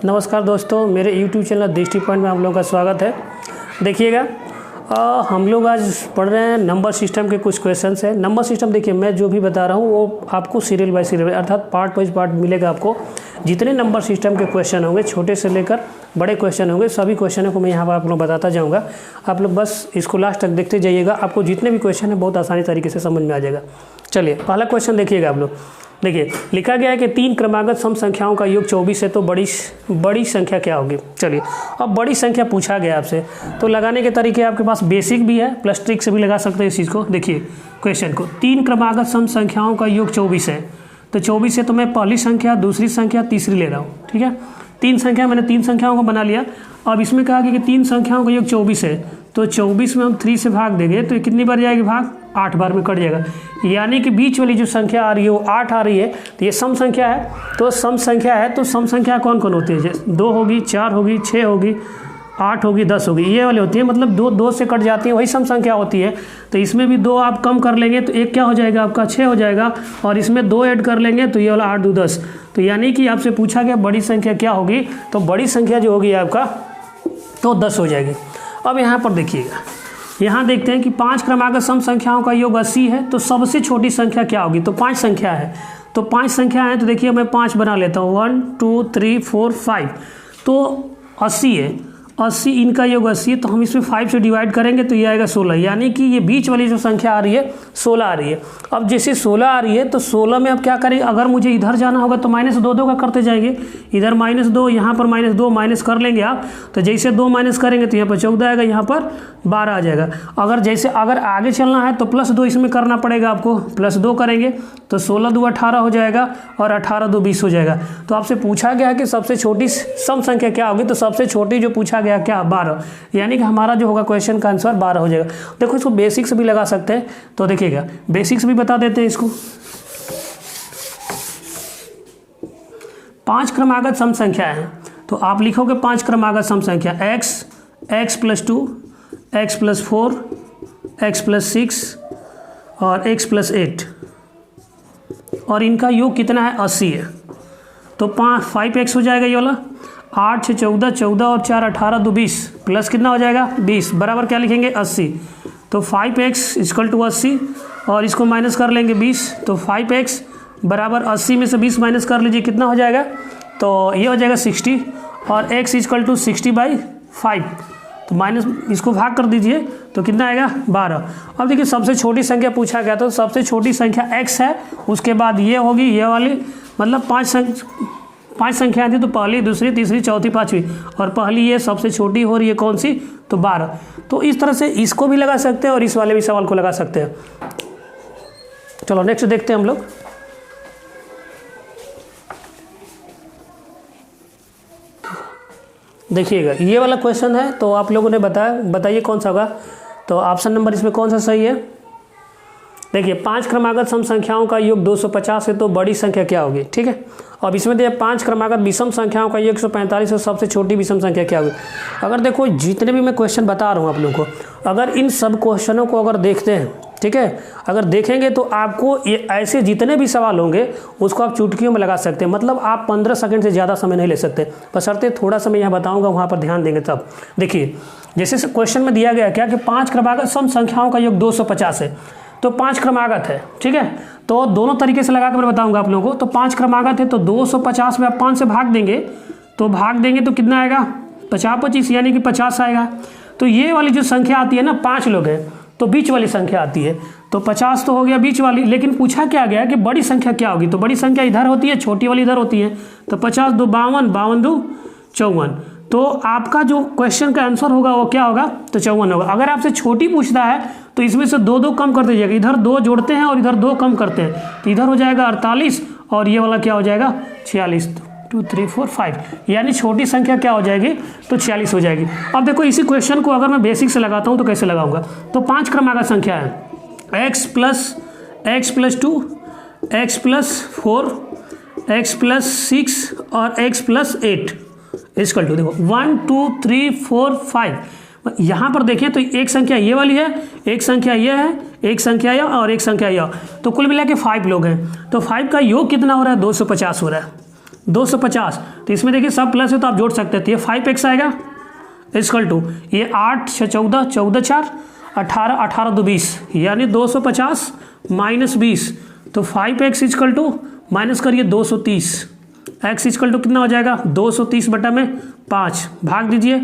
नमस्कार दोस्तों, मेरे YouTube चैनल दृष्टि पॉइंट में आप लोगों का स्वागत है। देखिएगा, हम लोग आज पढ़ रहे हैं नंबर सिस्टम के कुछ क्वेश्चंस हैं। नंबर सिस्टम देखिए, मैं जो भी बता रहा हूँ वो आपको सीरियल बाय सीरियल अर्थात पार्ट वाइज पार्ट मिलेगा। आपको जितने नंबर सिस्टम के क्वेश्चन होंगे, छोटे से लेकर बड़े क्वेश्चन होंगे, सभी क्वेश्चनों को मैं यहाँ पर आप लोग बताता जाऊँगा। आप लोग बस इसको लास्ट तक देखते जाइएगा, आपको जितने भी क्वेश्चन हैं बहुत आसानी तरीके से समझ में आ जाएगा। चलिए, पहला क्वेश्चन देखिएगा आप लोग। देखिए, लिखा गया है कि 3 क्रमागत सम संख्याओं का योग 24 है, तो बड़ी संख्या क्या होगी। चलिए, अब बड़ी संख्या पूछा गया आपसे, तो लगाने के तरीके आपके पास बेसिक भी है प्लस ट्रिक से भी लगा सकते हैं इस चीज़ को। देखिए क्वेश्चन को, 3 क्रमागत सम संख्याओं का योग 24 है, तो 24 से तो मैं पहली संख्या, दूसरी संख्या, तीसरी ले रहा हूँ। ठीक है, 3 संख्या, मैंने 3 संख्याओं को बना लिया। अब इसमें कहा कि 3 संख्याओं का योग 24 है, तो 24 में हम 3 से भाग देंगे तो कितनी बार जाएगी भाग, 8 बार में कट जाएगा। यानी कि बीच वाली जो संख्या आ रही है वो 8 आ रही है, तो ये सम संख्या है। तो सम संख्या है, तो सम संख्या कौन कौन होती है, जैसे 2 होगी, 4 होगी, 6 होगी, 8 होगी, 10 होगी, ये वाली होती है। मतलब 2 से कट जाती है, वही सम संख्या होती है। तो इसमें भी 2 आप कम कर लेंगे तो एक क्या हो जाएगा आपका, 6 हो जाएगा, और इसमें 2 ऐड कर लेंगे तो ये वाला 8 2 10। तो यानी कि आपसे पूछा गया बड़ी संख्या क्या होगी, तो बड़ी संख्या जो होगी आपका तो 10 हो जाएगी। अब यहाँ पर देखिएगा, यहाँ देखते हैं कि 5 क्रमागत सम संख्याओं का योग 80 है, तो सबसे छोटी संख्या क्या होगी। तो 5 संख्या है, तो 5 संख्या है, तो देखिए मैं 5 बना लेता हूँ, 1 2 3 4 5, तो 80 है। 80 इनका योग 80 है, तो हम इसमें 5 से डिवाइड करेंगे तो ये आएगा 16। यानी कि ये बीच वाली जो संख्या आ रही है 16 आ रही है। अब जैसे 16 आ रही है, तो 16 में अब क्या करेंगे, अगर मुझे इधर जाना होगा तो -2 का करते जाएंगे, इधर -2, यहाँ पर -2 माइनस कर लेंगे आप। तो जैसे 2 माइनस करेंगे तो यहाँ पर 14 आएगा, यहाँ पर 12 आ जाएगा। अगर आगे चलना है तो +2 इसमें करना पड़ेगा आपको, +2 करेंगे तो 16 2 18 हो जाएगा, और 18 2 20 हो जाएगा। तो आपसे पूछा गया है कि सबसे छोटी सम संख्या क्या होगी, तो सबसे छोटी जो पूछा गया क्या, 12। यानी कि हमारा जो होगा क्वेश्चन का आंसर 12 हो जाएगा। देखो, इसको बेसिक्स भी लगा सकते हैं, तो देखिएगा बेसिक्स भी बता देते हैं इसको। 5 क्रमागत सम संख्या है, तो आप लिखोगे 5 क्रमागत सम संख्या, x + 2, x + 4, x + 6 और x + 8, और इनका योग कितना है, 80 है। तो 5x हो जाएगा ये वाला, 8 6 14, 14 और 4 18 2 20, प्लस कितना हो जाएगा 20, बराबर क्या लिखेंगे 80। तो 5x = 80, और इसको माइनस कर लेंगे 20, तो 5x बराबर 80 में से 20 माइनस कर लीजिए, कितना हो जाएगा, तो ये हो जाएगा 60, और x = 60/5, तो माइनस इसको भाग कर दीजिए तो कितना आएगा 12। अब देखिए, सबसे छोटी संख्या पूछा गया, तो सबसे छोटी संख्या x है, उसके बाद ये होगी ये वाली, मतलब 5 संख्या थी, तो पहली, दूसरी, तीसरी, चौथी, पाँचवीं, और पहली ये सबसे छोटी हो रही है कौन सी, तो 12। तो इस तरह से इसको भी लगा सकते हैं और इस वाले भी सवाल को लगा सकते हैं। चलो नेक्स्ट देखते हैं हम लोग। देखिएगा, ये वाला क्वेश्चन है, तो आप लोगों ने बताइए कौन सा होगा। तो ऑप्शन नंबर इसमें कौन सा सही है। देखिए, 5 क्रमागत सम संख्याओं का योग 250 है, तो बड़ी संख्या क्या होगी। ठीक है, अब इसमें देखिए 5 क्रमागत विषम संख्याओं का योग 145 है, सबसे छोटी विषम संख्या क्या होगी। अगर देखो, जितने भी मैं क्वेश्चन बता रहा हूँ आप लोगों को, अगर इन सब क्वेश्चनों को अगर देखते हैं, ठीक है, अगर देखेंगे तो आपको ये ऐसे जितने भी सवाल होंगे उसको आप चुटकियों में लगा सकते हैं। मतलब आप 15 सेकंड से ज़्यादा समय नहीं ले सकते, बशर्ते थोड़ा समय यहाँ बताऊँगा वहाँ पर ध्यान देंगे तब। देखिए, जैसे क्वेश्चन में दिया गया क्या कि 5 क्रमागत सम संख्याओं का योग 250 है, तो 5 क्रमागत है। ठीक है, तो दोनों तरीके से लगा कर मैं बताऊंगा आप लोगों को। तो 5 क्रमागत है, तो 250 में आप 5 से भाग देंगे, तो कितना आएगा, 50 25, यानी कि 50 आएगा। तो ये वाली जो संख्या आती है ना, 5 लोग हैं, तो बीच वाली संख्या आती है, तो 50 तो हो गया बीच वाली। लेकिन पूछा क्या गया कि बड़ी संख्या क्या होगी, तो बड़ी संख्या इधर होती है, छोटी वाली इधर होती है। तो 50 2 52, 52 2 54, तो आपका जो क्वेश्चन का आंसर होगा वो क्या होगा, तो 54 होगा। अगर आपसे छोटी पूछता है तो इसमें से 2 कम कर दीजिएगा, इधर 2 जोड़ते हैं और इधर 2 कम करते हैं, तो इधर हो जाएगा 48, और ये वाला क्या हो जाएगा 46। 2 3 4 5, यानी छोटी संख्या क्या हो जाएगी, तो 46 हो जाएगी। अब देखो, इसी क्वेश्चन को अगर मैं बेसिक से लगाता हूँ तो कैसे लगाऊंगा। तो 5 क्रमागत संख्या है, x + 2, x + 4, x + 6 और x + 8 = देखो 1 2 3 4 5। यहाँ पर देखें तो एक संख्या ये वाली है, एक संख्या ये है, एक संख्या यह और एक संख्या यह, तो कुल मिला के 5 लोग हैं। तो 5 का योग कितना हो रहा है, 250 हो रहा है। 250। तो इसमें देखिए सब प्लस है तो आप जोड़ सकते हैं, तो ये 5x आएगा इक्वल टू ये 8 6 14 14 4 18 18 2 20 यानी 250 माइनस 20, तो 5x इक्वल टू माइनस करिए 230, x इक्वल टू कितना हो जाएगा 230 बटा में 5, भाग दीजिए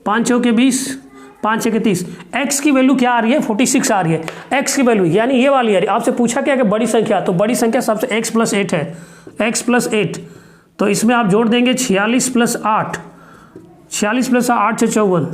5 चौके 20 5 छः 30, x की वैल्यू क्या आ रही है 46 आ रही है, x की वैल्यू यानी ये वाली आ रही है। आपसे पूछा क्या कि बड़ी संख्या, तो बड़ी संख्या सबसे x + 8 है, x + 8, तो इसमें आप जोड़ देंगे 46 + 8, 46 + 8 से 54,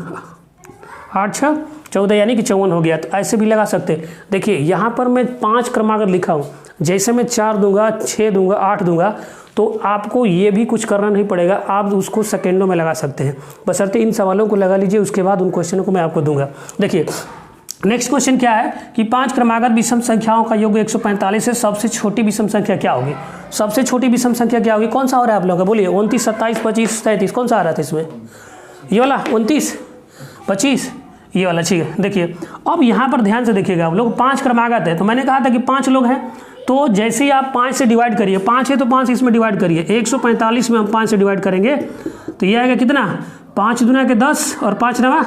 8 6 14 यानी कि 54 हो गया। तो ऐसे भी लगा सकते हैं। देखिए यहाँ पर मैं 5 क्रमागत लिखा हूँ, जैसे मैं 4 दूंगा 6 दूंगा 8 दूंगा, तो आपको ये भी कुछ करना नहीं पड़ेगा, आप उसको सेकेंडों में लगा सकते हैं। बशर्ते इन सवालों को लगा लीजिए, उसके बाद उन क्वेश्चनों को मैं आपको दूंगा। देखिए नेक्स्ट क्वेश्चन क्या है कि 5 क्रमागत विषम संख्याओं का योग 145 है, सबसे छोटी विषम संख्या क्या होगी? सबसे छोटी विषम संख्या क्या होगी? कौन सा हो रहा है आप लोगों का, बोलिए 29 27 25 33, कौन सा आ रहा था इसमें? ये वाला 29 25, ये वाला, ठीक है। देखिए अब यहाँ पर ध्यान से देखिएगा, आप लोग 5 क्रमागत है, तो मैंने कहा था कि 5 लोग हैं, तो जैसे ही आप 5 से डिवाइड करिए, 5 है तो 5 इसमें डिवाइड करिए, 145 में हम 5 से डिवाइड करेंगे तो ये आएगा कितना, 5 दूना के 10 और 5 नवा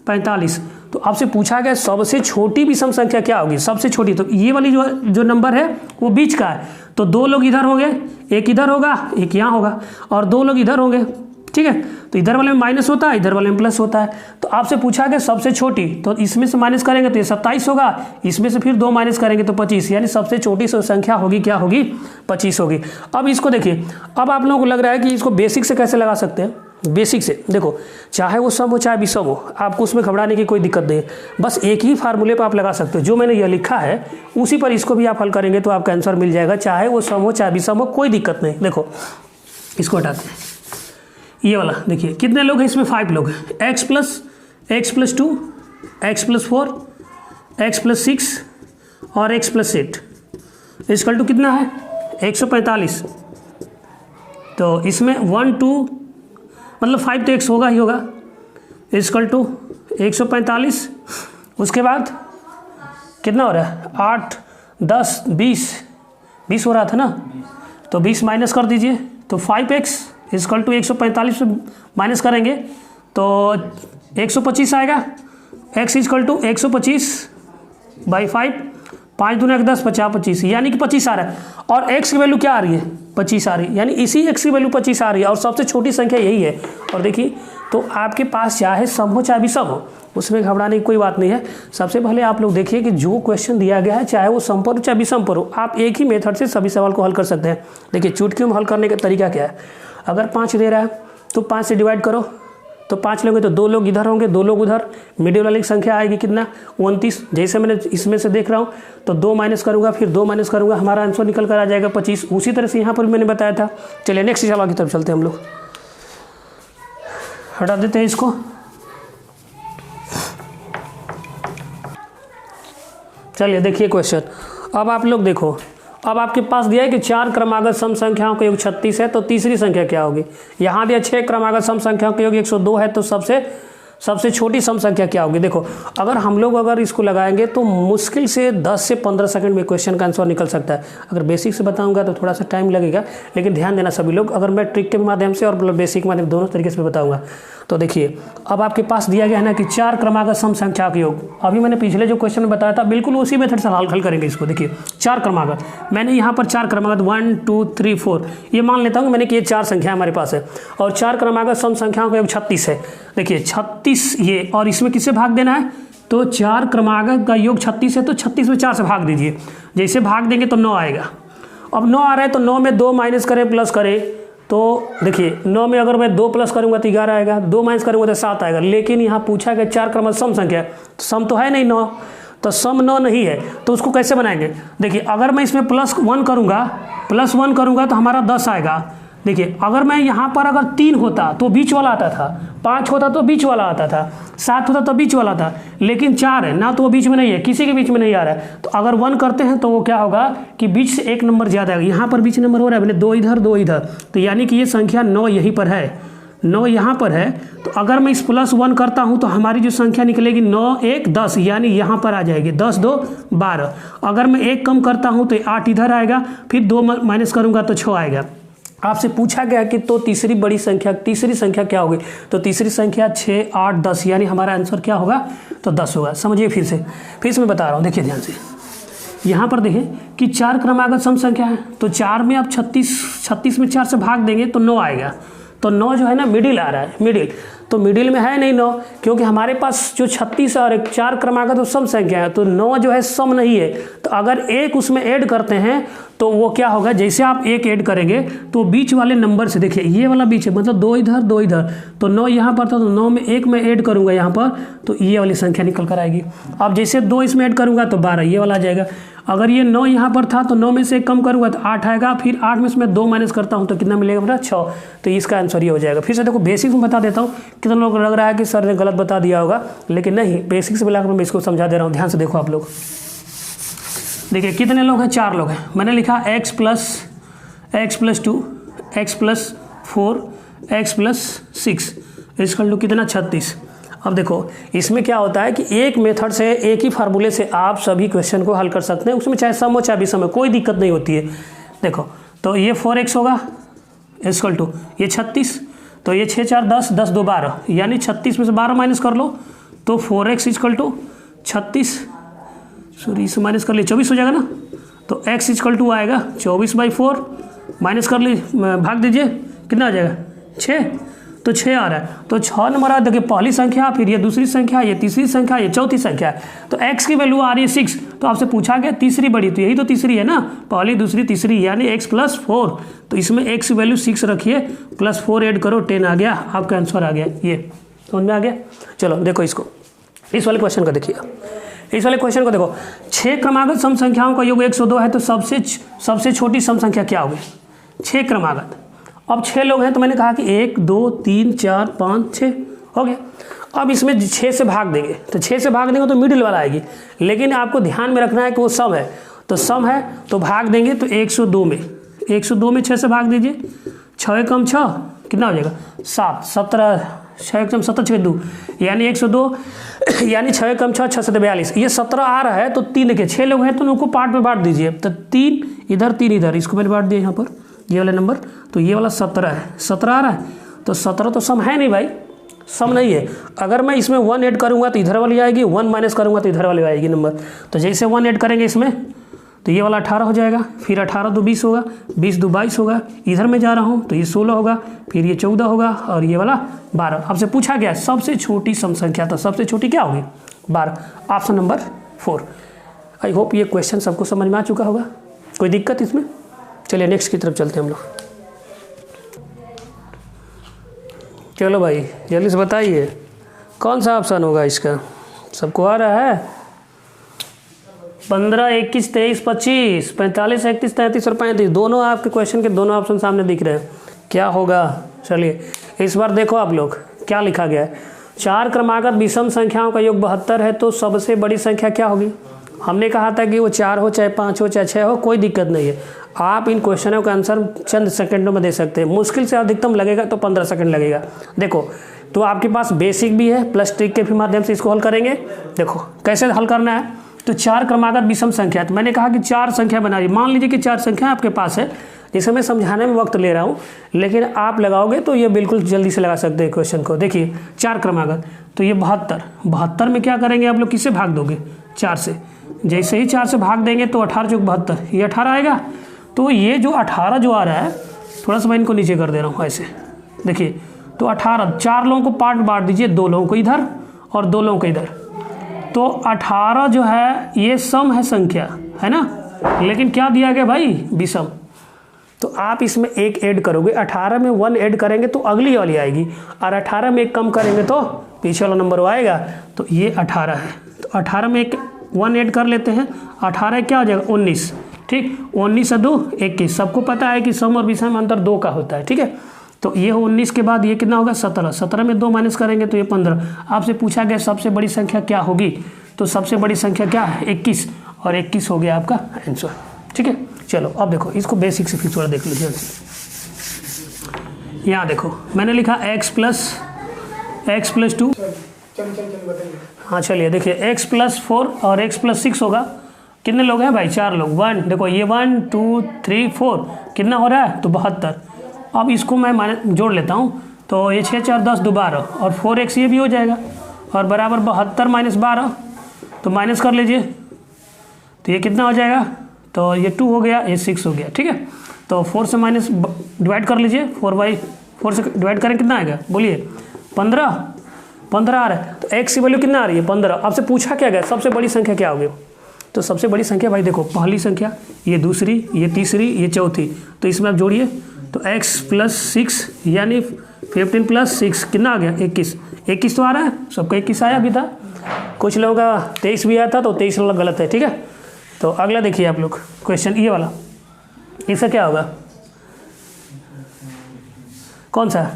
45। तो आपसे पूछा गया सबसे छोटी विषम संख्या क्या होगी? सबसे छोटी, तो ये वाली जो नंबर है वो बीच का है, तो 2 लोग इधर होंगे, एक इधर होगा एक यहाँ होगा, और 2 लोग इधर होंगे, ठीक है। तो इधर वाले में माइनस होता है, इधर वाले में प्लस होता है। तो आपसे पूछा गया सबसे छोटी, तो इसमें से माइनस करेंगे तो ये 27 होगा, इसमें से फिर 2 माइनस करेंगे तो 25, यानी सबसे छोटी संख्या होगी क्या होगी? 25 होगी। अब इसको देखिए, अब आप लोगों को लग रहा है कि इसको बेसिक से कैसे लगा सकते हैं? बेसिक से देखो, चाहे वो सम हो चाहे विषम हो, आपको उसमें घबराने की कोई दिक्कत नहीं है, बस एक ही फार्मूले पर आप लगा सकते हो। जो मैंने यह लिखा है उसी पर इसको भी आप हल करेंगे तो आपका आंसर मिल जाएगा, चाहे वो सम हो चाहे विषम हो, कोई दिक्कत नहीं। देखो इसको हटाते हैं, ये वाला देखिए कितने लोग हैं इसमें? 5 लोग हैं। x + 2 x + 4 x + 6 और x + 8 इक्वल टू कितना है? 145। तो इसमें 1 2 मतलब 5 तो x होगा ही होगा, इक्वल टू 145। उसके बाद कितना हो रहा है? 8 10 20 हो रहा था ना, तो 20 माइनस कर दीजिए, तो 5x इक्वल टू 145 से माइनस करेंगे तो 125 आएगा। x इक्वल टू 125 बाई 5, 5 दूना 10 50 25, यानी कि 25 आ रहा है। और x की वैल्यू क्या आ रही है? 25 आ रही है, यानी इसी x की वैल्यू 25 आ रही है, और सबसे छोटी संख्या यही है। और देखिए तो आपके पास चाहे सम हो चाहे विषम हो, उसमें घबराने की कोई बात नहीं है। सबसे पहले आप लोग देखिए कि जो क्वेश्चन दिया गया है, चाहे वो सम पर हो चाहे विषम पर हो, आप एक ही मेथड से सभी सवाल को हल कर सकते हैं। देखिए चुटकियों में हल करने का तरीका क्या है? अगर 5 दे रहा है तो 5 से डिवाइड करो, तो 5 लोगे तो 2 लोग इधर होंगे 2 लोग उधर, मिडिल वाली संख्या आएगी कितना? 29। जैसे मैंने इसमें से देख रहा हूँ तो 2 माइनस करूँगा, फिर 2 माइनस करूँगा, हमारा आंसर निकल कर आ जाएगा 25। उसी तरह से यहाँ पर मैंने बताया था। चलिए नेक्स्ट सवाल की तरफ चलते हैं हम लोग, हटा देते हैं इसको। चलिए देखिए क्वेश्चन, अब आप लोग देखो, अब आपके पास दिया है कि 4 क्रमागत सम संख्याओं का योग 36 है, तो तीसरी संख्या क्या होगी? यहाँ दिया 6 क्रमागत सम संख्याओं का योग 102 है, तो सबसे छोटी सम संख्या क्या होगी? देखो अगर इसको लगाएंगे तो मुश्किल से 10 से 15 सेकंड में क्वेश्चन का आंसर निकल सकता है। अगर बेसिक से बताऊंगा तो थोड़ा सा टाइम लगेगा, लेकिन ध्यान देना सभी लोग, अगर मैं ट्रिक के माध्यम से और बेसिक माध्यम दोनों तरीके से बताऊंगा। तो देखिए अब आपके पास दिया गया है ना कि 4 क्रमागत सम संख्या का योग। अभी मैंने पिछले जो क्वेश्चन में बताया था बिल्कुल उसी मेथड से हल करेंगे इसको। देखिए 4 क्रमागत, मैंने यहाँ पर 4 क्रमागत 1 2 3 4 ये मान लेता हूँ मैंने कि ये 4 संख्या हमारे पास है, और 4 क्रमागत सम संख्याओं का योग 36 है। देखिए 36 ये, और इसमें किससे भाग देना है? तो 4 क्रमागत का योग 36 है, तो 36 में 4 से भाग दीजिए। जैसे भाग देंगे तो 9 आएगा। अब 9 आ रहा है तो 9 में 2 माइनस करें प्लस करें, तो देखिए 9 में अगर मैं 2 प्लस करूंगा तो 11 आएगा, 2 माइनस करूंगा तो 7 आएगा। लेकिन यहाँ पूछा गया 4 क्रमागत सम संख्या, तो सम तो है नहीं 9, तो सम 9 नहीं है, तो उसको कैसे बनाएंगे? देखिए अगर मैं इसमें +1 करूंगा तो हमारा 10 आएगा। देखिए अगर मैं यहाँ पर अगर 3 होता तो बीच वाला आता था, 5 होता तो बीच वाला आता था, 7 होता तो बीच वाला था, लेकिन 4 है ना, तो वो बीच में नहीं है, किसी के बीच में नहीं आ रहा है। तो अगर 1 करते हैं तो वो क्या होगा कि बीच से 1 नंबर ज़्यादा है। यहाँ पर बीच नंबर हो रहा है, मैंने 2 इधर 2 इधर, तो यानी कि ये संख्या 9 यहीं पर है, 9 यहाँ पर है। तो अगर मैं इस +1 करता हूँ तो हमारी जो संख्या निकलेगी 9 1 10, यानी यहाँ पर आ जाएगी 10 2 12। अगर मैं 1 कम करता हूँ तो 8 इधर आएगा, फिर 2 माइनस करूँगा तो 6 आएगा। आपसे पूछा गया कि तो तीसरी बड़ी संख्या, तीसरी संख्या क्या होगी, तो तीसरी संख्या 6, 8, 10, यानी हमारा आंसर क्या होगा, तो 10 होगा। समझिए फिर से मैं बता रहा हूँ, देखिए ध्यान से। यहाँ पर देखिए कि 4 क्रमागत सम संख्या है, तो 4 में आप 36 में 4 से भाग देंगे तो 9 आएगा। तो 9 जो है ना मिडिल आ रहा है, मिडिल, तो मिडिल में है नहीं 9, क्योंकि हमारे पास जो 36 और 4 क्रमागत तो सम संख्या है, तो 9 जो है सम नहीं है। तो अगर एक उसमें ऐड करते हैं तो वो क्या होगा, जैसे आप एक ऐड करेंगे तो बीच वाले नंबर से, देखिए ये वाला बीच है, मतलब 2 इधर 2 इधर, तो 9 यहाँ पर था, तो 9 में एक मैं ऐड करूँगा यहाँ पर, तो ये वाली संख्या निकल कर आएगी। अब जैसे 2 इसमें ऐड करूँगा तो 12 ये वाला आ जाएगा। अगर ये 9 यहाँ पर था तो 9 में से कम करूँगा तो 8 आएगा, फिर 8 में से मैं 2 माइनस करता हूँ तो कितना मिलेगा मेरा, 6। तो इसका आंसर ये हो जाएगा। फिर से देखो बेसिक्स में बता देता हूँ, कितना लोग लग रहा है कि सर ने गलत बता दिया होगा, लेकिन नहीं, बेसिक्स मिलाकर मैं इसको समझा दे रहा हूँ। ध्यान से देखो आप लोग, देखिए कितने लोग हैं, 4 लोग हैं। मैंने लिखा x + 2, x + 4, x + 6 इसका टू कितना, 36। अब देखो इसमें क्या होता है कि एक मेथड से, एक ही फार्मूले से आप सभी क्वेश्चन को हल कर सकते हैं, उसमें चाहे सम हो चाहे विषम हो, कोई दिक्कत नहीं होती है। देखो तो ये 4x होगा इक्वल टू ये 36, तो ये 6 4 10, 10 2 12, यानी 36 में से 12 माइनस कर लो तो 4x इक्वल टू 36, सॉरी इसे माइनस कर लिए 24 हो जाएगा ना। तो x इक्वल टू आएगा 24/4, माइनस कर ली, भाग दीजिए, कितना आ जाएगा, 6। तो 6 आ रहा है, तो 6 नंबर आ, देखिए पहली संख्या, फिर ये दूसरी संख्या, ये तीसरी संख्या, ये चौथी संख्या है। तो x की वैल्यू आ रही है 6, तो आपसे पूछा गया तीसरी बड़ी, तो यही तो तीसरी है ना, पहली दूसरी तीसरी, यानी x + 4। तो इसमें x की वैल्यू 6 रखिए, +4 ऐड करो, 10 आ गया, आपका आंसर आ गया। ये समझ में आ गया। चलो देखो इसको, इस वाले क्वेश्चन को देखिए, इस वाले क्वेश्चन को देखो, 6 क्रमागत सम संख्याओं का योग 102 है, तो सबसे छोटी सम संख्या क्या होगी, 6 क्रमागत। अब 6 लोग हैं, तो मैंने कहा कि 1 2 3 4 5 6 हो गया। अब इसमें 6 से भाग देंगे, तो 6 से भाग देंगे तो मिडिल वाला आएगी, लेकिन आपको ध्यान में रखना है कि वो सम है, तो सम है तो भाग देंगे, तो 102 में 6 से भाग दीजिए, 6 कम 6 कितना हो जाएगा, 7, 17, 6 कम 17 6 2, यानी 102, यानी 6 कम 6 6 7 42, ये 17 आ रहा है। तो 3 के 6 लोग हैं तो उनको पार्ट में बांट दीजिए, तो 3 इधर 3 इधर, इसको मैंने बांट दिया यहाँ पर, ये वाला नंबर, तो ये वाला 17 है, 17 आ रहा है। तो 17 तो सम है नहीं भाई, सम नहीं है। अगर मैं इसमें 1 ऐड करूँगा तो इधर वाली आएगी, 1 माइनस करूँगा तो इधर वाली आएगी नंबर। तो जैसे 1 ऐड करेंगे इसमें तो ये वाला 18 हो जाएगा, फिर 18 2 20 होगा, 20 2 22 होगा, इधर में जा रहा हूँ तो ये 16 होगा, फिर ये 14 होगा, और ये वाला 12। आपसे पूछा गया सबसे छोटी सम संख्या, तो सबसे छोटी क्या होगी, 12, ऑप्शन नंबर 4। आई होप ये क्वेश्चन सबको समझ में आ चुका होगा, कोई दिक्कत इसमें। चलिए नेक्स्ट की तरफ चलते हैं हम लोग। चलो भाई जल्दी से बताइए कौन सा ऑप्शन होगा इसका, सबको आ रहा है। 15 21 23 25 45 31 33 और 35, दोनों आपके क्वेश्चन के दोनों ऑप्शन सामने दिख रहे हैं, क्या होगा। चलिए इस बार देखो आप लोग क्या लिखा गया है, 4 क्रमागत विषम संख्याओं का योग 72 है, तो सबसे बड़ी संख्या क्या होगी। हमने कहा था कि वो 4 हो चाहे 5 हो चाहे 6 हो, कोई दिक्कत नहीं है, आप इन क्वेश्चनों का आंसर चंद सेकंडों में दे सकते हैं। मुश्किल से अधिकतम लगेगा तो 15 सेकंड लगेगा। देखो तो आपके पास बेसिक भी है, प्लस ट्रिक के भी माध्यम से इसको हल करेंगे। देखो कैसे हल करना है, तो 4 क्रमागत विषम संख्या, तो मैंने कहा कि 4 संख्या बनाइए। मान लीजिए कि 4 संख्या आपके पास है, जिसे मैं समझाने में वक्त ले रहा हूँ, लेकिन आप लगाओगे तो ये बिल्कुल जल्दी से लगा सकते हैं क्वेश्चन को। देखिए 4 क्रमागत, तो ये 72 में क्या करेंगे आप लोग, किससे भाग दोगे, 4 से। जैसे ही 4 से भाग देंगे तो 18 × 72, ये 18 आएगा। तो ये जो 18 जो आ रहा है, थोड़ा सा मैं इनको नीचे कर दे रहा हूँ ऐसे, देखिए तो 18, 4 लोगों को पार्ट बांट दीजिए, 2 लोगों को इधर और 2 लोगों को इधर। तो 18 जो है ये सम है संख्या, है ना, लेकिन क्या दिया गया भाई, विषम। तो आप इसमें 1 ऐड करोगे, 18 में 1 ऐड करेंगे तो अगली वाली आएगी, और 18 में 1 कम करेंगे तो पीछे वाला नंबर आएगा। तो ये 18 है, तो 18 में 1 ऐड कर लेते हैं, 18 क्या हो जाएगा, 19। ठीक, 19 से 2 21। सबको पता है कि सम और विषम में अंतर 2 का होता है, ठीक है। तो ये 19 के बाद ये कितना होगा, 17। 17 में 2 माइनस करेंगे तो ये 15। आपसे पूछा गया सबसे बड़ी संख्या क्या होगी, तो सबसे बड़ी संख्या क्या है, 21, और 21 हो गया आपका आंसर, ठीक है। चलो अब देखो इसको बेसिक से फिर थोड़ा देख लो ध्यान से। यहाँ देखो मैंने लिखा x + 2, हाँ चलिए देखिए x + 4 और x + 6 होगा। कितने लोग हैं भाई, 4 लोग। 1 देखो ये 1 2 3 4 कितना हो रहा है, तो 72। अब इसको मैं जोड़ लेता हूँ, तो ये 6 4 10 2 12 और 4x ये भी हो जाएगा और बराबर 72 माइनस 12, तो माइनस कर लीजिए, तो ये कितना हो जाएगा, तो ये 2 हो गया, ये 6 हो गया, ठीक है। तो 4 से माइनस डिवाइड कर लीजिए, 4 से डिवाइड करें कितना आएगा, बोलिए 15 आ रहा है। तो x की वैल्यू कितना आ रही है 15। आपसे पूछा क्या गया सबसे बड़ी संख्या क्या होगी, तो सबसे बड़ी संख्या भाई देखो पहली संख्या, ये दूसरी, ये तीसरी, ये चौथी, तो इसमें आप जोड़िए, तो x प्लस 6 यानी 15 प्लस 6 कितना आ गया 21 तो आ रहा है, सबका 21 आया भी था, कुछ लोगों का 23 भी आया था, तो 23 वाला गलत है, ठीक है। तो अगला देखिए आप लोग क्वेश्चन ये वाला, इसका क्या होगा, कौन सा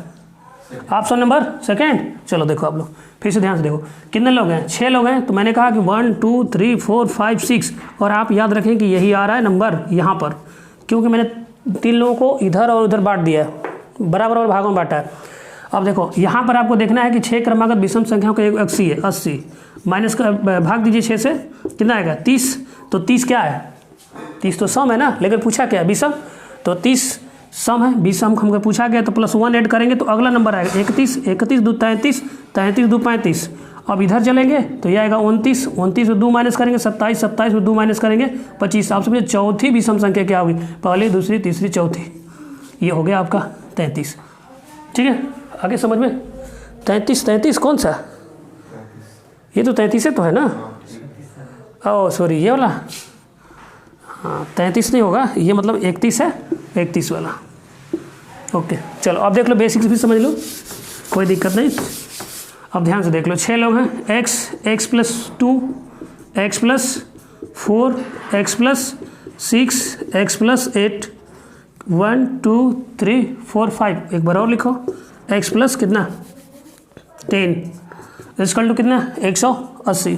ऑप्शन नंबर सेकेंड। चलो देखो आप लोग फिर से ध्यान से देखो, कितने लोग हैं 6 लोग हैं, तो मैंने कहा कि 1 2 3 4 5 6, और आप याद रखें कि यही आ रहा है नंबर यहाँ पर, क्योंकि मैंने 3 लोगों को इधर और उधर बांट दिया है, बराबर और भागों में बांटा है। अब देखो यहाँ पर आपको देखना है कि 6 क्रमागत विषम संख्याओं का योग 80 है, 80 माइनस का भाग दीजिए 6 से, कितना आएगा 30। तो 30 क्या है, 30 तो सम है ना, लेकिन पूछा क्या है विषम, तो 30 सम है, विषम हमको पूछा गया, तो +1 ऐड करेंगे तो अगला नंबर आएगा 31, 31 2 33, 33 2 35। अब इधर चलेंगे तो ये आएगा 29, 29 में 2 माइनस करेंगे 27, 27 में 2 माइनस करेंगे 25। आप समझे चौथी विषम संख्या क्या होगी, पहली दूसरी तीसरी चौथी, ये हो गया आपका 33, ठीक है। आगे समझ में 33 कौन सा, ये तो 33 तो है ना, ओह सॉरी ये वाला, हाँ 33 नहीं होगा, ये मतलब 31 है, 31 वाला, ओके। चलो अब देख लो, बेसिक्स भी समझ लो, कोई दिक्कत नहीं। अब ध्यान से देख लो, 6 लोग हैं, x plus 2, x plus 4, x plus 6, x plus 8, 1 2 3 4 5, एक बार और लिखो, x प्लस कितना 10 इक्वल टू कितना 180,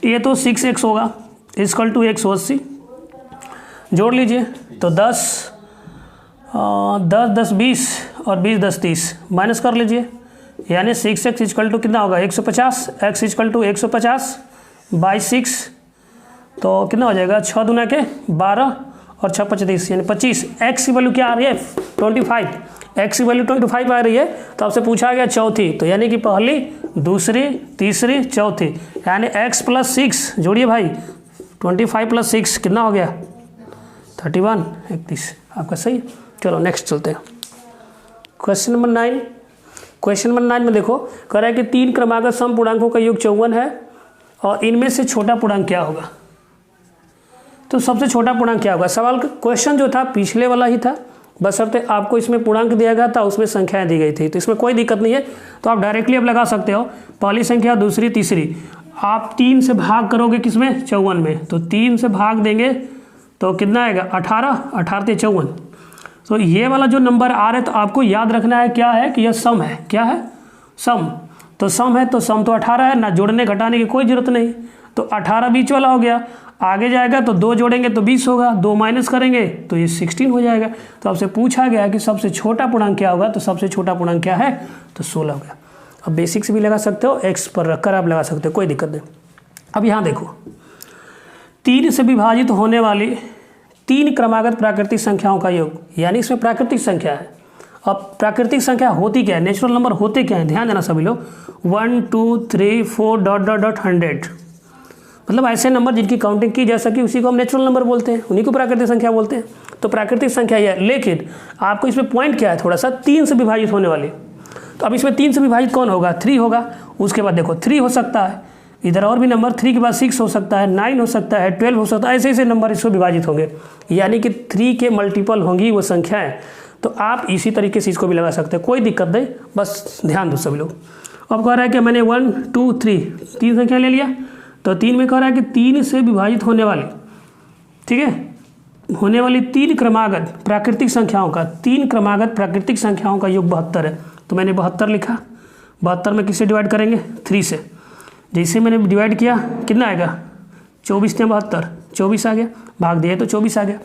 ये तो 6x होगा इक्वल टू 180, जोड़ लीजिए, तो 10 10 20 और 20 10 30, माइनस कर लीजिए, यानी 6x इक्वल टू कितना होगा 150, x इक्वल टू 150 बाई 6, तो कितना हो जाएगा 6 दूना के 12 और 6 25 यानी 25। x की वैल्यू क्या आ रही है 25, x की वैल्यू 25 आ रही है, तो आपसे पूछा गया चौथी, तो यानी कि पहली दूसरी तीसरी चौथी, यानी x प्लस 6 जोड़िए भाई, 25 प्लस 6 कितना हो गया 31, 31 आपका सही है। चलो नेक्स्ट चलते हैं, क्वेश्चन नंबर 9। क्वेश्चन नंबर 9 में देखो कह रहा है कि 3 क्रमागत सम पूर्णांकों का योग 54 है और इनमें से छोटा पूर्णांक क्या होगा। तो सबसे छोटा पूर्णांक क्या होगा, सवाल क्वेश्चन जो था पिछले वाला ही था, बशर्ते आपको इसमें पूर्णांक दिया गया था, उसमें संख्याएं दी गई थी, तो इसमें कोई दिक्कत नहीं है, तो आप डायरेक्टली अब लगा सकते हो, पहली संख्या दूसरी तीसरी, आप 3 से भाग करोगे किसमें 54 में, तो 3 से भाग देंगे तो कितना आएगा 18, 18 से 54। तो ये वाला जो नंबर आ रहा है, तो आपको याद रखना है क्या है कि यह सम है, क्या है सम, तो सम है, तो सम तो 18 है ना, जोड़ने घटाने की कोई जरूरत नहीं, तो 18 बीच वाला हो गया, आगे जाएगा तो 2 जोड़ेंगे तो 20 होगा, 2 माइनस करेंगे तो ये 16 हो जाएगा। तो आपसे पूछा गया कि सबसे छोटा पूर्णांक क्या होगा, तो सबसे छोटा पूर्णांक क्या है, तो 16 हो गया। अब बेसिक्स भी लगा सकते हो, एक्स पर रखकर आप लगा सकते हो, कोई दिक्कत नहीं। अब यहाँ देखो 3 से विभाजित होने वाली 3 क्रमागत प्राकृतिक संख्याओं का योग, यानी इसमें प्राकृतिक संख्या है। अब प्राकृतिक संख्या होती क्या है, नेचुरल नंबर होते क्या है, ध्यान देना सभी लोग, 1 2 3 4 ... 100, मतलब ऐसे नंबर जिनकी काउंटिंग की जा सके उसी को हम नेचुरल नंबर बोलते हैं, उन्हीं को प्राकृतिक संख्या बोलते हैं। तो प्राकृतिक संख्या यह है, लेकिन आपको इसमें पॉइंट क्या है थोड़ा सा, 3 से विभाजित होने वाली। तो अब इसमें 3 से विभाजित कौन होगा, 3 होगा, उसके बाद देखो 3 हो सकता है, इधर और भी नंबर 3 के बाद 6 हो सकता है, 9 हो सकता है, 12 हो सकता है, ऐसे ऐसे नंबर इसको विभाजित होंगे, यानी कि 3 के मल्टीपल होंगी वो संख्याएं। तो आप इसी तरीके से इसको भी लगा सकते हैं, कोई दिक्कत नहीं, बस ध्यान दो सभी लोग। अब कह रहा है कि मैंने 1 2 3 3 संख्या ले लिया, तो 3 में कह रहा है कि 3 से विभाजित होने वाली, ठीक है, होने वाली 3 क्रमागत प्राकृतिक संख्याओं का, 3 क्रमागत प्राकृतिक संख्याओं का योग 72 है। तो मैंने 72 लिखा, 72 में किससे डिवाइड करेंगे 3 से, जैसे मैंने डिवाइड किया कितना आएगा 24 ने 72, 24 आ गया, भाग दिया तो 24 आ गया।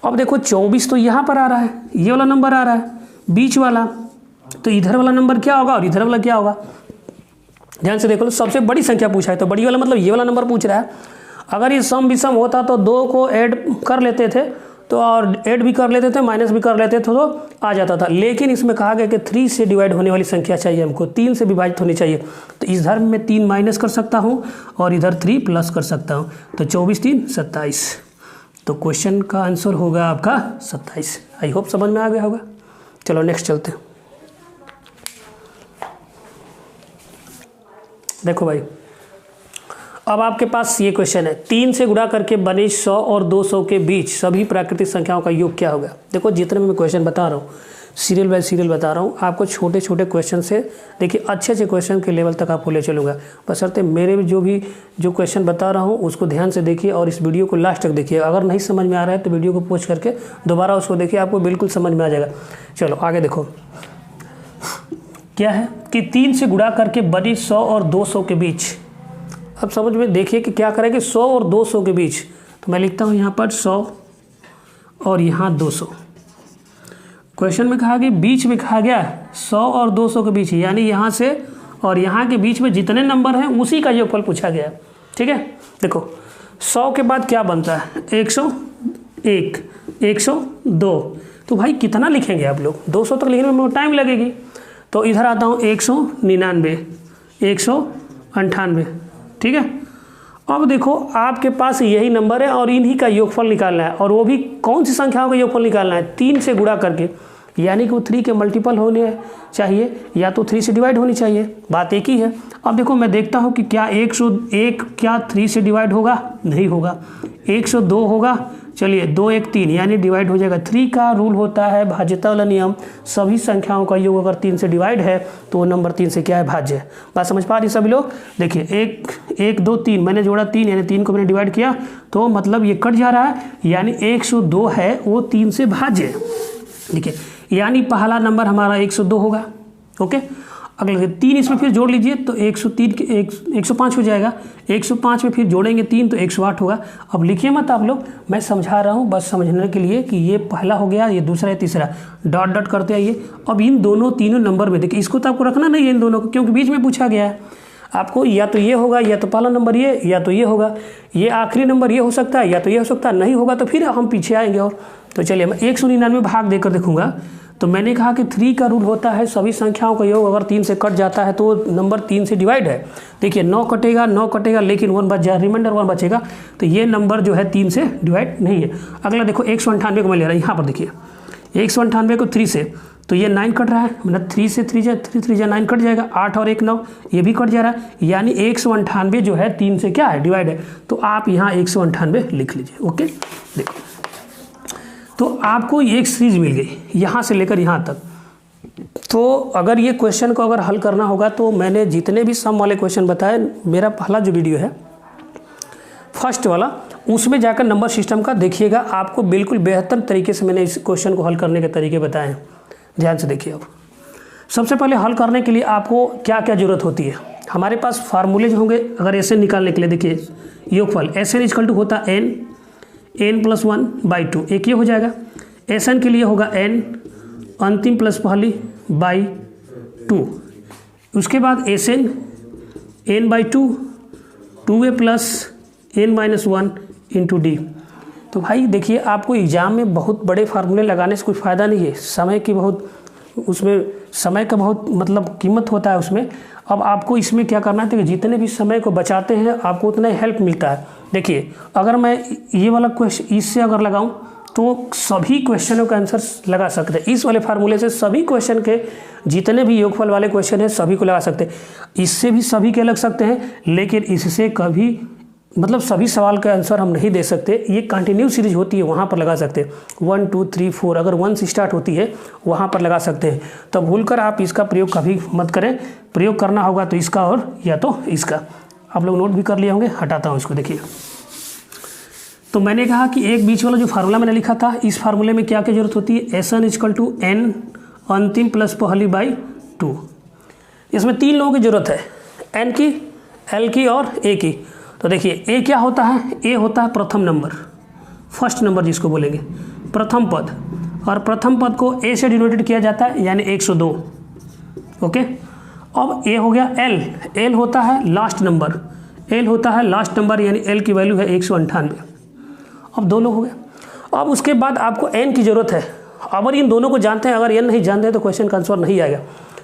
अब देखो 24 तो यहाँ पर आ रहा है, ये वाला नंबर आ रहा है बीच वाला, तो इधर वाला नंबर क्या होगा और इधर वाला क्या होगा, ध्यान से देखो। सबसे बड़ी संख्या पूछा है, तो बड़ी वाला मतलब ये वाला नंबर पूछ रहा है। अगर ये सम विषम होता तो 2 को ऐड कर लेते थे, तो और ऐड भी कर लेते थे, माइनस भी कर लेते थे तो आ जाता था। लेकिन इसमें कहा गया कि 3 से डिवाइड होने वाली संख्या चाहिए हमको, 3 से विभाजित होनी चाहिए। तो इधर में 3 माइनस कर सकता हूँ और इधर 3 प्लस कर सकता हूँ। तो 24 3 27। तो क्वेश्चन का आंसर होगा आपका 27। आई होप समझ में आ गया होगा। चलो नेक्स्ट चलते हैं। देखो भाई, अब आपके पास ये क्वेश्चन है, 3 से गुणा करके बने 100 और 200 के बीच सभी प्राकृतिक संख्याओं का योग क्या होगा। देखो जितने में मैं क्वेश्चन बता रहा हूँ, सीरियल बाय सीरियल बता रहा हूँ आपको, छोटे छोटे क्वेश्चन से देखिए अच्छे अच्छे क्वेश्चन के लेवल तक आपको ले चलूँगा। बशर्ते मेरे जो क्वेश्चन बता रहा हूँ उसको ध्यान से देखिए और इस वीडियो को लास्ट तक देखिए। अगर नहीं समझ में आ रहा है तो वीडियो को पॉज करके दोबारा उसको देखिए, आपको बिल्कुल समझ में आ जाएगा। चलो आगे देखो, क्या है कि 3 से गुणा करके बनी 100 और 200 के बीच। अब समझ में देखिए कि क्या करेंगे, 100 और 200 के बीच। तो मैं लिखता हूँ यहाँ पर 100 और यहाँ 200। क्वेश्चन में कहा कि बीच में कहा गया 100 और 200 के बीच, यानी यहाँ से और यहाँ के बीच में जितने नंबर हैं उसी का योगफल पूछा गया। ठीक है, देखो 100 के बाद क्या बनता है, 101, 102। तो भाई कितना लिखेंगे आप लोग, 200 तक लिखने में टाइम लगेगी। तो इधर आता हूँ 199, 198। ठीक है, अब देखो आपके पास यही नंबर है और इन्हीं का योगफल निकालना है, और वो भी कौन सी संख्याओं का योगफल निकालना है, 3 से गुणा करके, यानी कि वो 3 के मल्टीपल होने चाहिए या तो 3 से डिवाइड होनी चाहिए। बात एक ही है। अब देखो मैं देखता हूँ कि क्या 101 क्या 3 से डिवाइड होगा, नहीं होगा। 102 होगा, चलिए 2 1 3 यानी डिवाइड हो जाएगा। 3 का रूल होता है भाज्यता वाला नियम, सभी संख्याओं का योग अगर 3 से डिवाइड है तो वो नंबर 3 से क्या है, भाज्य है। बात समझ पा रही सभी लोग। देखिए 1 2 3 मैंने जोड़ा 3, यानी 3 को मैंने डिवाइड किया तो मतलब ये कट जा रहा है, यानी 102 है वो 3 से भाज्य है। देखिए यानी पहला नंबर हमारा 102 होगा। ओके, अगले 3 इसमें फिर जोड़ लीजिए तो 103 के 105 हो जाएगा। 105 में फिर जोड़ेंगे 3 तो 108 होगा। अब लिखिए मत आप लोग, मैं समझा रहा हूँ बस समझने के लिए कि ये पहला हो गया, ये दूसरा है, तीसरा, डॉट डॉट करते आइए। अब इन दोनों तीनों नंबर में देखिए, इसको तो आपको रखना नहीं है इन दोनों को, क्योंकि बीच में पूछा गया है आपको, या तो ये होगा या तो पहला नंबर ये, या तो ये होगा, ये आखिरी नंबर ये हो सकता है, या तो ये हो सकता है, नहीं होगा तो फिर हम पीछे आएंगे। और तो चलिए मैं 199 भाग देकर देखूंगा। तो मैंने कहा कि 3 का रूल होता है सभी संख्याओं का योग अगर 3 से कट जाता है तो नंबर 3 से डिवाइड है। देखिए 9 कटेगा लेकिन 1 बच जाए, रिमाइंडर 1 बचेगा, तो ये नंबर जो है 3 से डिवाइड नहीं है। अगला देखो 198 को मैं ले रहा हूँ, यहाँ पर देखिए 198 को 3 से, तो ये 9 कट रहा है, मतलब 3 से 3 9 कट जाएगा, 8 और 1 9, ये भी कट जा रहा है, यानी 198 जो है 3 से क्या है, डिवाइड है। तो आप यहाँ 198 लिख लीजिए। ओके, देखो तो आपको एक सीरीज मिल गई यहाँ से लेकर यहाँ तक। तो अगर ये क्वेश्चन को अगर हल करना होगा तो मैंने जितने भी सम वाले क्वेश्चन बताए, मेरा पहला जो वीडियो है फर्स्ट वाला, उसमें जाकर नंबर सिस्टम का देखिएगा, आपको बिल्कुल बेहतर तरीके से मैंने इस क्वेश्चन को हल करने के तरीके बताए हैं। ध्यान से देखिए। अब सबसे पहले हल करने के लिए आपको क्या क्या जरूरत होती है, हमारे पास फार्मूले जो होंगे अगर एस एन निकालने के लिए, देखिए योगफल एस एन इक्वल टू होता है n + 1/2, एक ये हो जाएगा। एस एन के लिए होगा n अंतिम प्लस पहली /2, उसके बाद S N n/2 2a plus n-1 into D. तो भाई देखिए आपको एग्ज़ाम में बहुत बड़े फार्मूले लगाने से कुछ फ़ायदा नहीं है, समय की बहुत उसमें समय का बहुत मतलब कीमत होता है उसमें। अब आपको इसमें क्या करना है, तो जितने भी समय को बचाते हैं आपको उतना ही हेल्प मिलता है। देखिए अगर मैं ये वाला क्वेश्चन इससे अगर लगाऊं तो सभी क्वेश्चनों का आंसर लगा सकते हैं। इस वाले फार्मूले से सभी क्वेश्चन के जितने भी योगफल वाले क्वेश्चन हैं सभी को लगा सकते हैं। इससे भी सभी के लग सकते हैं, लेकिन इससे कभी मतलब सभी सवाल का आंसर हम नहीं दे सकते। ये कंटिन्यू सीरीज होती है, वहाँ पर लगा सकते हैं। 1 2 3 4 अगर 1 से स्टार्ट होती है वहाँ पर लगा सकते हैं। तो भूलकर आप इसका प्रयोग कभी मत करें, प्रयोग करना होगा तो इसका और या तो इसका। आप लोग नोट भी कर लिए होंगे, हटाता हूँ इसको। देखिए तो मैंने कहा कि एक बीच वाला जो फार्मूला मैंने लिखा था, इस फार्मूले में क्या क्या जरूरत होती है, S N equal to n अंतिम प्लस पहली /2। इसमें 3 लोगों की जरूरत है, n की, l की और a की। तो देखिए a क्या होता है, a होता है प्रथम नंबर, फर्स्ट नंबर जिसको बोलेंगे, प्रथम पद, और प्रथम पद को a से डिनोटेड किया जाता है यानी 102। ओके, अब a हो गया l, l होता है लास्ट नंबर, l होता है लास्ट नंबर यानी l की वैल्यू है 198। अब 2 लोग हो गए। अब उसके बाद आपको एन की ज़रूरत है। अगर इन दोनों को जानते हैं, अगर एन नहीं जानते हैं तो क्वेश्चन का आंसर नहीं आएगा।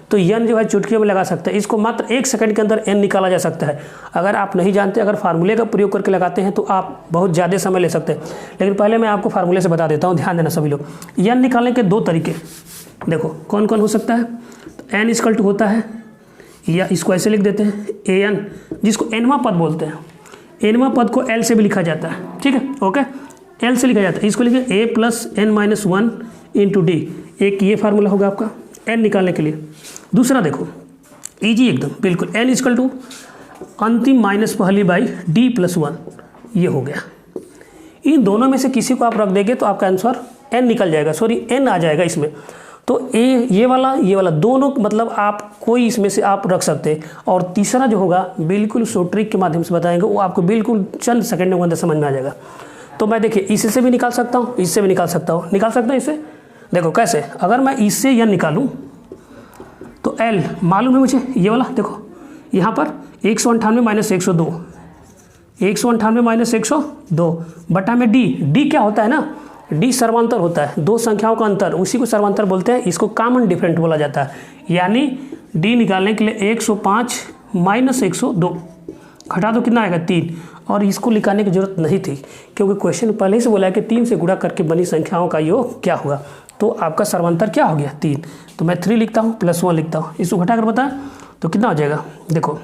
तो एन जो है चुटकियों में लगा सकते हैं, इसको मात्र 1 सेकंड के अंदर एन निकाला जा सकता है। अगर आप नहीं जानते, अगर फार्मूले का प्रयोग करके लगाते हैं तो आप बहुत ज़्यादा समय ले सकते हैं। लेकिन पहले मैं आपको फार्मूले से बता देता हूँ, ध्यान देना सभी लोग। एन निकालने के 2 तरीके देखो कौन कौन हो सकता है। तो एन इक्वल टू होता है, या इसको ऐसे लिख देते हैं ए एन, जिसको एनवा पद बोलते हैं। एनवा पद को एल से भी लिखा जाता है, ठीक है, ओके, एल से लिखा जाता है। इसको लिखिए A plus N minus 1 into D. एक ये फार्मूला होगा आपका एन निकालने के लिए। दूसरा देखो इजी एकदम बिल्कुल, एन इक्वल टू अंतिम माइनस पहली बाई डी प्लस 1, ये हो गया। इन दोनों में से किसी को आप रख देंगे तो आपका आंसर एन निकल जाएगा, सॉरी एन आ जाएगा इसमें। तो ये वाला दोनों मतलब आप कोई इसमें से आप रख सकते हैं। और तीसरा जो होगा बिल्कुल सो ट्रिक के माध्यम से बताएंगे, वो आपको बिल्कुल चंद सेकंड के अंदर समझ में आ जाएगा। तो मैं देखिए इससे भी निकाल सकता हूँ, इससे भी निकाल सकता हूँ, निकाल सकता हूँ इससे। देखो कैसे, अगर मैं इससे यह निकालूँ तो एल मालूम है मुझे, ये वाला देखो यहाँ पर 198 माइनस 102, 198 माइनस 102 बटा में डी क्या होता है ना, डी सर्वांतर होता है, 2 संख्याओं का अंतर, उसी को सर्वांतर बोलते हैं। इसको कॉमन डिफरेंट बोला जाता है। यानी डी निकालने के लिए 105 माइनस 102 घटा दो, कितना आएगा 3। और इसको लिखाने की जरूरत नहीं थी, क्योंकि क्वेश्चन पहले ही से बोला है कि 3 से गुणा करके बनी संख्याओं का योग क्या होगा। तो आपका सर्वांतर क्या हो गया 3। तो मैं 3 लिखता हूँ प्लस 1 लिखता हूँ, इसको घटा कर बताएं तो कितना हो जाएगा। देखो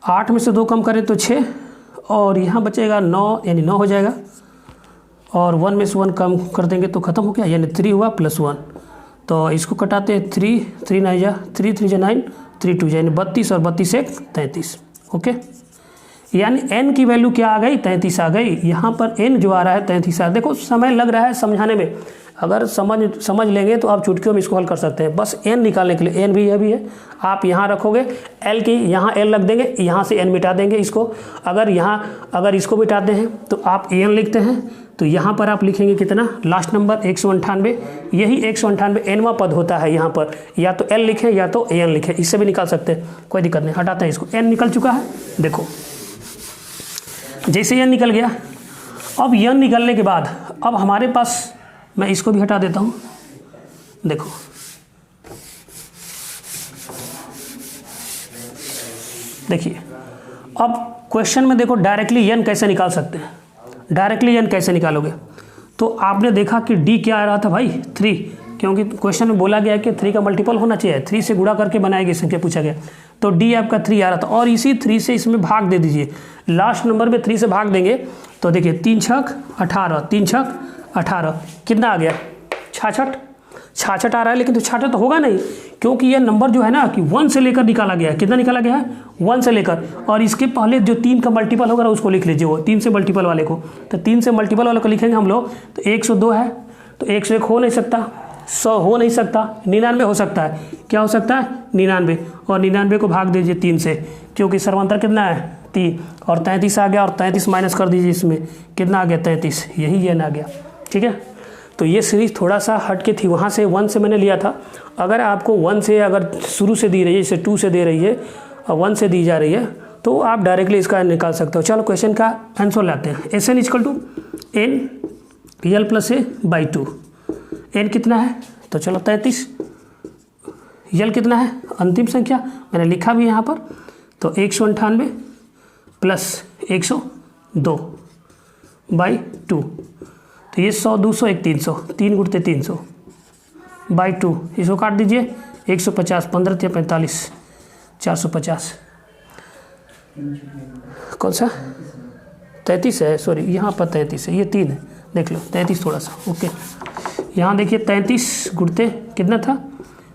8 में से 2 कम करें तो 6, और यहाँ बचेगा 9, यानी 9 हो जाएगा। और 1 में से 1 कम कर देंगे तो ख़त्म हो गया, यानी 3 हुआ प्लस 1। तो इसको कटाते हैं 3 9 जा 3 3 जा 9, 3 2 यानी 32, और 32 1 33, ओके। यानी n की वैल्यू क्या आ गई, 33 आ गई। यहाँ पर n जो आ रहा है 33 आ। देखो समय लग रहा है समझाने में, अगर समझ लेंगे तो आप चुटकियों में इसको हल कर सकते हैं। बस n निकालने के लिए n भी यह भी है, आप यहाँ रखोगे l की, यहाँ l रख देंगे, यहाँ से n मिटा देंगे इसको। अगर इसको मिटाते हैं तो आप n लिखते हैं, तो यहाँ पर आप लिखेंगे कितना, लास्ट नंबर 198। यही 198 nवां पद होता है। यहाँ पर या तो l लिखें या तो n लिखें, इससे भी निकाल सकते हैं, कोई दिक्कत नहीं। हटाते हैं इसको, n निकल चुका है। देखो जैसे n निकल गया, अब n निकलने के बाद अब हमारे पास, मैं इसको भी हटा देता हूँ। देखो देखिए अब क्वेश्चन में देखो डायरेक्टली n कैसे निकाल सकते हैं। डायरेक्टली n कैसे निकालोगे, तो आपने देखा कि d क्या आ रहा था भाई 3, क्योंकि क्वेश्चन में बोला गया कि 3 का मल्टीपल होना चाहिए, 3 से गुणा करके बनाएगी संख्या पूछा गया। तो d आपका 3 आ रहा था, और इसी 3 से इसमें भाग दे दीजिए। लास्ट नंबर में 3 से भाग देंगे तो देखिए 3 छक 18, 3 छक 18, कितना आ गया 66 आ रहा है। लेकिन तो 66 तो होगा नहीं, क्योंकि ये नंबर जो है ना कि 1 से लेकर निकाला गया है। कितना निकाला गया है 1 से लेकर, और इसके पहले जो 3 का मल्टीपल होगा उसको लिख लीजिए, वो 3 से मल्टीपल वाले को। तो 3 से मल्टीपल वाले को लिखेंगे हम लोग, तो 102 है, तो 101 हो नहीं सकता, 100 हो नहीं सकता, 99 हो सकता है। क्या हो सकता है 99, और 99 को भाग दीजिए 3 से, क्योंकि सर्वांतर कितना है 3, और 33 आ गया, और 33 माइनस कर दीजिए, इसमें कितना आ गया 33, यही n आ गया, ठीक है। तो ये सीरीज़ थोड़ा सा हट के थी, वहाँ से 1 से मैंने लिया था। अगर आपको 1 से अगर शुरू से दी रही है, जैसे 2 से दे रही है और 1 से दी जा रही है, तो आप डायरेक्टली इसका निकाल सकते हो। चलो क्वेश्चन का आंसर लाते हैं। S N equal to N L plus A by 2। N कितना है, तो चलो 33। यल कितना है, अंतिम संख्या मैंने लिखा भी यहाँ पर, तो 198 प्लस 102 बाई 2। तो ये 100 200 1 300, 3 गुणते 300 बाई 2। इसको काट दीजिए, 150 15 या 45 450। कौन सा 33 है, सॉरी यहाँ पर 33 है, ये 3 है, देख लो 33 थोड़ा सा, ओके। यहाँ देखिए 33 गुणते कितना था,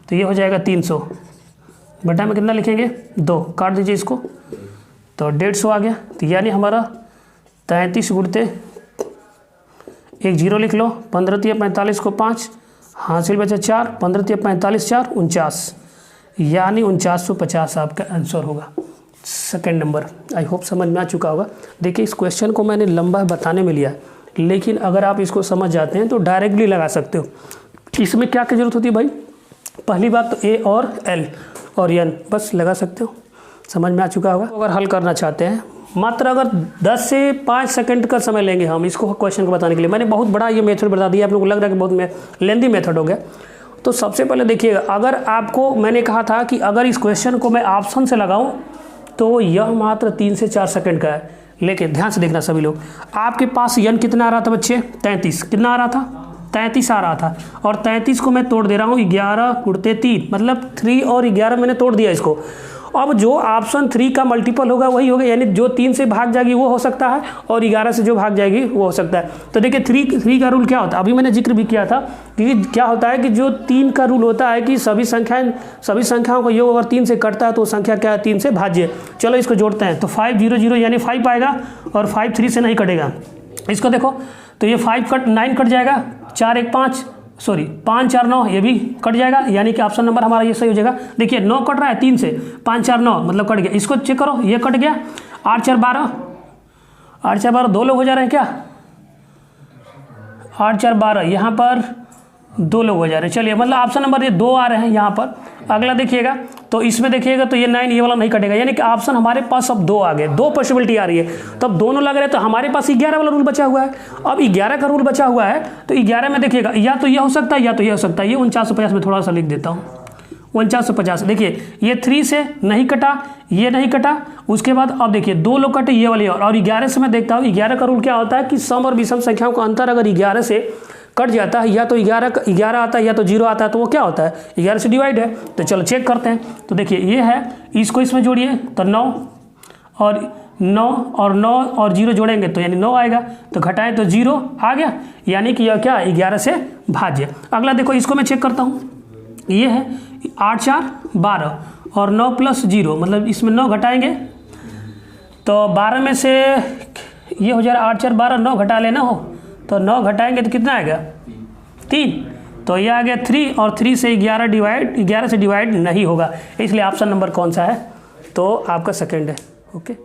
तो ये हो जाएगा 300 बटा में कितना लिखेंगे 2, काट दीजिए इसको, तो 150 आ गया। तो यानी हमारा 33 गुणते 1 0 लिख लो, 15 या 45 को 5 हासिल बचा 4, 15 या 45 4 49, यानी 4950 आपका आंसर होगा, सेकंड नंबर। आई होप समझ में आ चुका होगा। देखिए इस क्वेश्चन को मैंने लंबा बताने में लिया है, लेकिन अगर आप इसको समझ जाते हैं तो डायरेक्टली लगा सकते हो। इसमें क्या की जरूरत होती है भाई, पहली बात तो ए और एल और एन, बस लगा सकते हो, समझ में आ चुका होगा। अगर हल करना चाहते हैं मात्र अगर 10 से 5 सेकंड का समय लेंगे हम इसको क्वेश्चन को बताने के लिए। मैंने बहुत बड़ा ये मेथड बता दिया, आप लोगों को लग रहा है कि बहुत लेंदी मेथड हो गया। तो सबसे पहले देखिएगा, अगर आपको मैंने कहा था कि अगर इस क्वेश्चन को मैं ऑप्शन से लगाऊं तो यह मात्र 3 से 4 सेकंड का है। लेकिन ध्यान से देखना सभी लोग, आपके पास यन कितना आ रहा था बच्चे? 33। कितना आ रहा था? 33 आ रहा था। और 33 को मैं तोड़ दे रहा हूँ 11 गुणते 3, मतलब 3 और 11 मैंने तोड़ दिया इसको। अब जो ऑप्शन 3 का मल्टीपल होगा वही होगा, यानी जो 3 से भाग जाएगी वो हो सकता है और 11 से जो भाग जाएगी वो हो सकता है। तो देखिए 3 का रूल क्या होता है, अभी मैंने जिक्र भी किया था कि क्या होता है कि जो 3 का रूल होता है कि सभी संख्याओं का योग अगर 3 से कटता है तो संख्या क्या है? 3 से भाज्य। चलो इसको जोड़ते हैं, तो 5 0 0 यानी 5 आएगा और 5 3 से नहीं कटेगा। इसको देखो तो ये 9 कट जाएगा, 4 1 5 सॉरी 5 4 9 ये भी कट जाएगा, यानी कि ऑप्शन नंबर हमारा ये सही हो जाएगा। देखिए 9 कट रहा है 3 से, 5 4 9 मतलब कट गया। इसको चेक करो, ये कट गया। 8 4 12, 8 4 12 2 लोग हो जा रहे हैं क्या? 8 4 12 यहाँ पर 2 लोग हो जा रहे हैं। चलिए मतलब ऑप्शन नंबर ये 2 आ रहे हैं यहाँ पर। अगला देखिएगा तो इसमें देखिएगा तो ये 9 ये वाला नहीं कटेगा, यानी कि ऑप्शन हमारे पास अब 2 आ गए, 2 पॉसिबिलिटी आ रही है। तब दोनों लग रहे हैं तो हमारे पास 11 वाला रूल बचा हुआ है। अब 11 का रूल बचा हुआ है तो 11 में देखिएगा या तो यह हो सकता है या तो यह हो सकता है। ये 4950 में थोड़ा सा लिख देता हूँ, 4950। देखिए ये 3 से नहीं कटा, ये नहीं कटा, उसके बाद अब देखिए 2 लोग कटे ये वाले और 11 से मैं देखता हूँ 11 का रूल क्या होता है कि सम और विषम संख्याओं का अंतर अगर 11 से कट जाता है या तो 11 आता है या तो 0 आता है तो वो क्या होता है? 11 से डिवाइड है। तो चलो चेक करते हैं। तो देखिए ये है, इसको इसमें जोड़िए तो 9 और 9 और 0 जोड़ेंगे तो यानी 9 आएगा, तो घटाएं तो 0 आ गया, यानी कि यह क्या? 11 से भाज्य। अगला देखो इसको मैं चेक करता हूँ, ये है 8 4 12 और 9 प्लस 0 मतलब इसमें 9 घटाएंगे तो 12 में से ये हो जाएगा 8 4 12, 9 घटा लेना हो तो 9 घटाएंगे तो कितना आएगा? 3। तो ये आ गया 3 और 3 से 11 से डिवाइड नहीं होगा, इसलिए ऑप्शन नंबर कौन सा है? तो आपका सेकंड है। ओके।